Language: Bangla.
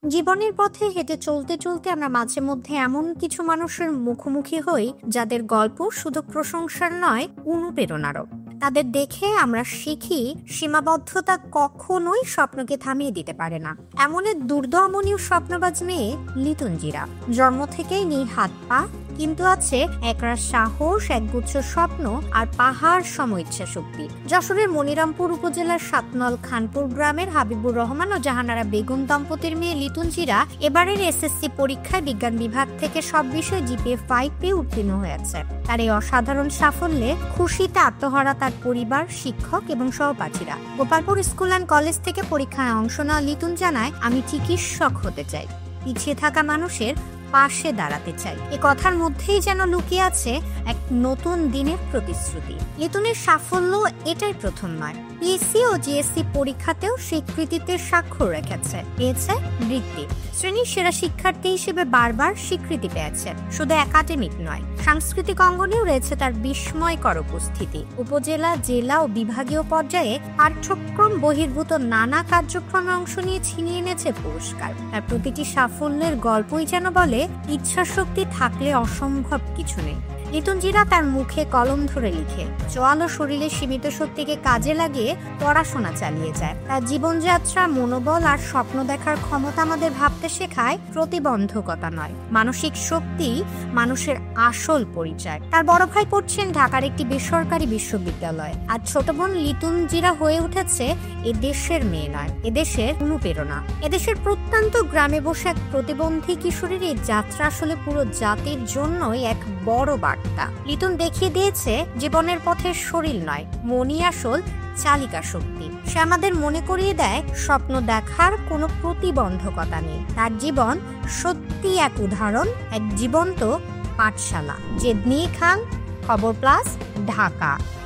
জীবনের পথে হেঁটে চলতে চলতে আমরা মাঝে মধ্যে এমন কিছু মানুষের মুখোমুখি হই যাদের গল্প শুধু প্রশংসার নয়, অনুপ্রেরণারও। তাদের দেখে আমরা শিখি সীমাবদ্ধতা কখনোই স্বপ্নকে থামিয়ে দিতে পারে না। এমন এক দুর্দমনীয় স্বপ্নবাজ মেয়ে লিটন জিরা। জন্ম থেকেই নেই হাত পা, কিন্তু আছে একরাশ সাহস, একগুচ্ছ স্বপ্ন আর পাহাড় সম ইচ্ছা শক্তি। যশোরের মনিরামপুর উপজেলার সাতনল খানপুর গ্রামের হাবিবুর রহমান ও জাহানারা বেগম দম্পতির মেয়ে লিটন জিরা এবারের এসএসসি পরীক্ষায় বিজ্ঞান বিভাগ থেকে সব বিষয়ে জিপিএ 5 পেয়ে উত্তীর্ণ হয়েছে। তার এই অসাধারণ সাফল্যে খুশিতে আত্মহারা তার পরিবার, শিক্ষক এবং সহপাঠীরা। গোপালপুর স্কুল অ্যান্ড কলেজ থেকে পরীক্ষায় অংশ নেওয়া লিটন জানায়, আমি চিকিৎসক হতে চাই, পিছিয়ে থাকা মানুষের পাশে দাঁড়াতে চাই। এ কথার মধ্যেই যেন লুকিয়ে আছে এক নতুন দিনের প্রতিশ্রুতি। লিটনের সাফল্য এটাই প্রথম নয়, পিএসসি ও জিএসসি পরীক্ষাতেও স্বীকৃতিতে স্বাক্ষর রেখেছে, পেয়েছে বৃত্তি। শ্রেণীর সেরা শিক্ষার্থী হিসেবে বারবার স্বীকৃতি পেয়েছে। শুধু একাডেমিক নয়, সাংস্কৃতিক অঙ্গনেও রয়েছে তার বিস্ময়কর উপস্থিতি। উপজেলা, জেলা ও বিভাগীয় পর্যায়ে পাঠ্যক্রম বহির্ভূত নানা কার্যক্রমে অংশ নিয়ে ছিনিয়ে এনেছে পুরস্কার। তার প্রতিটি সাফল্যের গল্পই যেন বলে, ইচ্ছাশক্তি থাকলে অসম্ভব কিছু নেই। লিটন জিরা তার মুখে কলম ধরে লিখে, চোয়ালো শরীরে সীমিত শক্তিকে কাজে লাগিয়ে পড়াশোনা চালিয়ে যায়। তার জীবনযাত্রা, মনোবল আর স্বপ্ন দেখার ক্ষমতা আমাদের ভাবতে শেখায় প্রতিবন্ধকতা নয়, মানসিক শক্তি মানুষের আসল পরিচয়। তার বড় ভাই পড়ছেন ঢাকার একটি বেসরকারি বিশ্ববিদ্যালয়, আর ছোট বোন লিটন জিরা হয়ে উঠেছে এদেশের মেয়ে নয়, এদেশের অনুপ্রেরণা। এদেশের প্রত্যন্ত গ্রামে বসে এক প্রতিবন্ধী কিশোরীর এই যাত্রা আসলে পুরো জাতির জন্যই এক বড় বার্তা। লিটন দেখিয়ে দিয়েছে, জীবনের পথে শরীর নয়, মনই আসল চালিকা শক্তি। সে আমাদের মনে করিয়ে দেয়, স্বপ্ন দেখার কোনো প্রতিবন্ধকতা নেই। তার জীবন সত্যি এক উদাহরণ, এক জীবন্ত পাঠশালা। জেদনি খান, খবর প্লাস, ঢাকা।